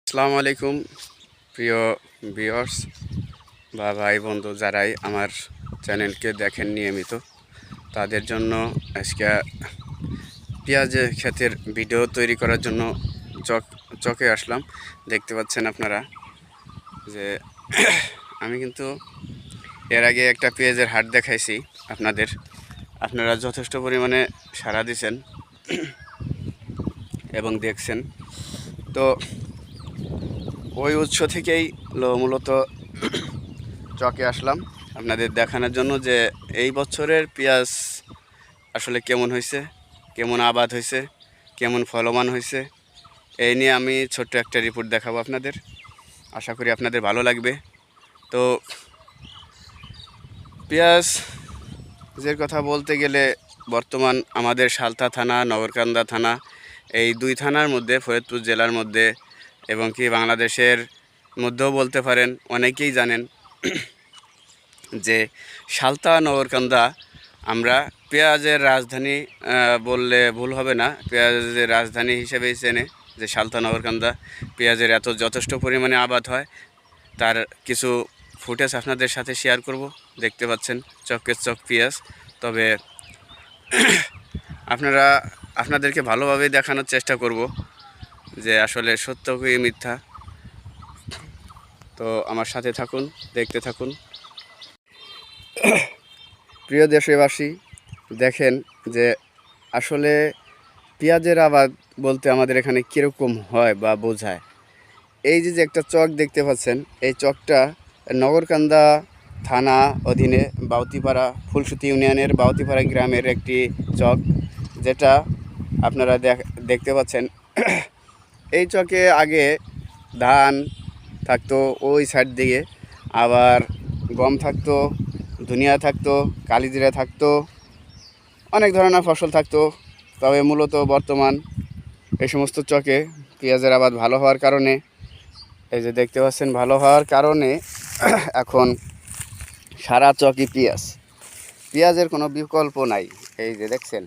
আসসালামু আলাইকুম প্রিয় ভিউয়ার্স বা ভাই বন্ধু যারাই আমার চ্যানেলকে দেখেন নিয়মিত তাদের জন্য আজকে পেঁয়াজের ক্ষেতের ভিডিও তৈরি করার জন্য চকে আসলাম। দেখতে পাচ্ছেন আপনারা যে আমি কিন্তু এর আগে একটা পেঁয়াজের হাট দেখাইছি আপনারা যথেষ্ট পরিমাণে সাড়া দিয়েছেন এবং দেখছেন। তো ওই উৎস থেকেই মূলত চকে আসলাম আপনাদের দেখানোর জন্য যে এই বছরের পেঁয়াজ আসলে কেমন হয়েছে, কেমন আবাদ হয়েছে, কেমন ফলমান হয়েছে, এই নিয়ে আমি ছোট্ট একটা রিপোর্ট দেখাবো আপনাদের। আশা করি আপনাদের ভালো লাগবে। তো পেঁয়াজের কথা বলতে গেলে বর্তমান আমাদের সালথা থানা, নগরকান্দা থানা, এই দুই থানার মধ্যে, ফরিদপুর জেলার মধ্যে এবং কি বাংলাদেশের মধ্যেও বলতে পারেন, অনেকেই জানেন যে সালথা নগরকান্দা আমরা পেঁয়াজের রাজধানী বললে ভুল হবে না। পেঁয়াজের রাজধানী হিসেবেই চেনে যে সালথা নগরকান্দা। পেঁয়াজের যথেষ্ট পরিমাণে আবাদ হয়, তার কিছু ফুটেজ আপনাদের সাথে শেয়ার করব। দেখতে পাচ্ছেন চকের চক পেঁয়াজ। তবে আপনাদেরকে ভালোভাবেই দেখানোর চেষ্টা করব যে আসলে সত্য কি মিথ্যা। তো আমার সাথে থাকুন, দেখতে থাকুন। প্রিয় দেশবাসী, দেখেন যে আসলে পেঁয়াজের আবাদ বলতে আমাদের এখানে কীরকম হয় বা বোঝায়। এই যে একটা চক দেখতে পাচ্ছেন, এই চকটা নগরকান্দা থানা অধীনে বাউতিপাড়া, ফুলসুতি ইউনিয়নের বাউতিপাড়া গ্রামের একটি চক, যেটা আপনারা দেখতে পাচ্ছেন। এই চকে আগে ধান থাকতো ওই সাইড দিকে, আবার গম থাকতো, ধনিয়া থাকতো, কালিজিরা থাকতো, অনেক ধরনের ফসল থাকতো। তবে মূলত বর্তমান এই সমস্ত চকে পেঁয়াজের আবাদ ভালো হওয়ার কারণে, এই যে দেখতে পাচ্ছেন, ভালো হওয়ার কারণে এখন সারা চকই পেঁয়াজের কোনো বিকল্প নাই। এই যে দেখছেন,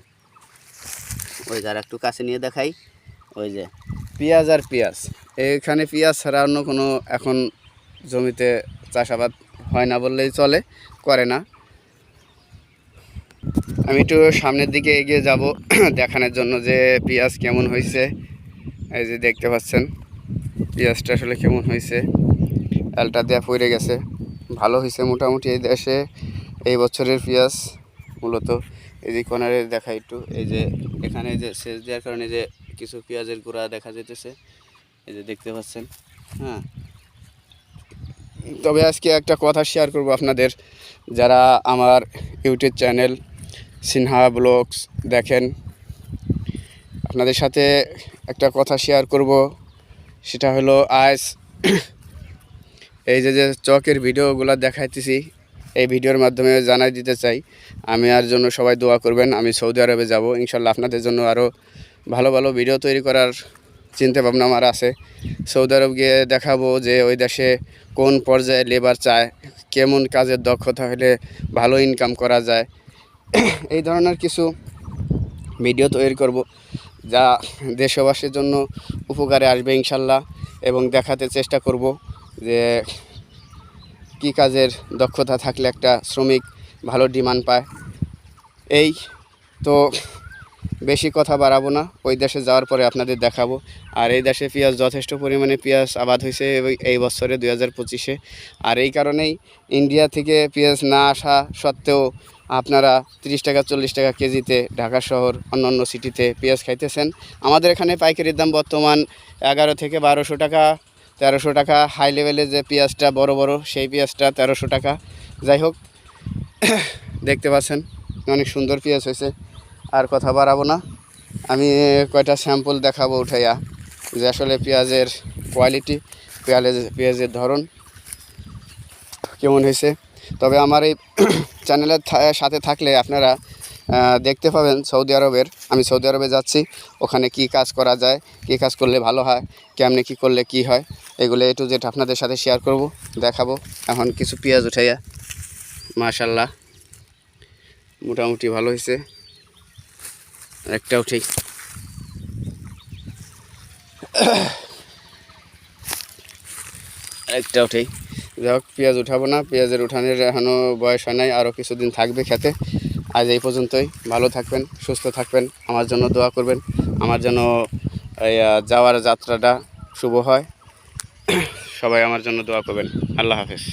ওই যারা একটু কাছে নিয়ে দেখাই, ওই যে পেঁয়াজ আর পেঁয়াজ। এখানে পেঁয়াজ ছাড়া অন্য কোনো এখন জমিতে চাষাবাদ হয় না বললেই চলে, করে না। আমি একটু সামনের দিকে এগিয়ে যাব দেখানোর জন্য যে পেঁয়াজ কেমন হয়েছে। এই যে দেখতে পাচ্ছেন পেঁয়াজটা আসলে কেমন হয়েছে। এলটা দেওয়া পড়ে গেছে, ভালো হয়েছে মোটামুটি এই দেশে এই বছরের পেঁয়াজ। মূলত এই যে কর্নারে দেখা একটু, এই যে এখানে যে সেচ দেওয়ার কারণে যে কিছু পেঁয়াজের গোড়া দেখা যেতেছে, এই যে দেখতে পাচ্ছেন। হ্যাঁ, তবে আজকে একটা কথা শেয়ার করব আপনাদের, যারা আমার ইউটিউব চ্যানেল সিনহা ব্লগস দেখেন, আপনাদের সাথে একটা কথা শেয়ার করব। সেটা হলো আজ এই যে চকের ভিডিওগুলো দেখাইতেছি, এই ভিডিওর মাধ্যমে জানাই দিতে চাই আমি আর জন্য সবাই দোয়া করবেন। আমি সৌদি আরবে যাব ইনশাল্লাহ, আপনাদের জন্য আরও ভালো ভালো ভিডিও তৈরি করার চিন্তা ভাবনা আমার আছে। সৌদি আরব গিয়ে দেখাবো যে ওই দেশে কোন পর্যায়ে লেবার চায়, কেমন কাজের দক্ষতা হলে ভালো ইনকাম করা যায়, এই ধরনের কিছু ভিডিও তৈরি করব যা দেশবাসীর জন্য উপকারে আসবে ইনশাল্লাহ। এবং দেখাতে চেষ্টা করব যে কী কাজের দক্ষতা থাকলে একটা শ্রমিক ভালো ডিমান্ড পায়। এই তো বেশি কথা বাড়াবো না, ওই দেশে যাওয়ার পরে আপনাদের দেখাবো। আর এই দেশে পেঁয়াজ যথেষ্ট পরিমাণে পেঁয়াজ আবাদ হয়েছে এই বছরে 2025-এ। আর এই কারণেই ইন্ডিয়া থেকে পেঁয়াজ না আসা সত্ত্বেও আপনারা 30 টাকা 40 টাকা কেজিতে ঢাকা শহর অন্যান্য সিটিতে পেঁয়াজ খাইতেছেন। আমাদের এখানে পাইকারির দাম বর্তমান 11 থেকে 1200 টাকা, 1300 টাকা। হাই লেভেলে যে পেঁয়াজটা বড় বড়, সেই পেঁয়াজটা 1300 টাকা। যাই হোক, দেখতে পাচ্ছেন অনেক সুন্দর পেঁয়াজ হয়েছে। আর কথা বাড়াবো না, আমি কয়টা স্যাম্পল দেখাবো উঠাইয়া যে আসলে পেঁয়াজের কোয়ালিটি, পেঁয়াজের ধরন কেমন হয়েছে। তবে আমার এই চ্যানেলের সাথে থাকলে আপনারা দেখতে পাবেন আমি সৌদি আরবে যাচ্ছি, ওখানে কি কাজ করা যায়, কি কাজ করলে ভালো হয়, কেমনে কি করলে কি হয়, এগুলো একটু যেটা আপনাদের সাথে শেয়ার করব, দেখাবো। এখন কিছু পেঁয়াজ উঠাইয়া, মাশাল্লাহ মোটামুটি ভালো হয়েছে। একটাও ঠিক একটা উঠেই যাই হোক, পেঁয়াজ উঠাবো না, পেঁয়াজের উঠানের এখনও বয়স হয় নাই, আরও কিছুদিন থাকবে খেতে। আজ এই পর্যন্তই। ভালো থাকবেন, সুস্থ থাকবেন, আমার জন্য দোয়া করবেন, আমার জন্য এই যাওয়ার যাত্রাটা শুভ হয়। সবাই আমার জন্য দোয়া করবেন। আল্লাহ হাফেজ।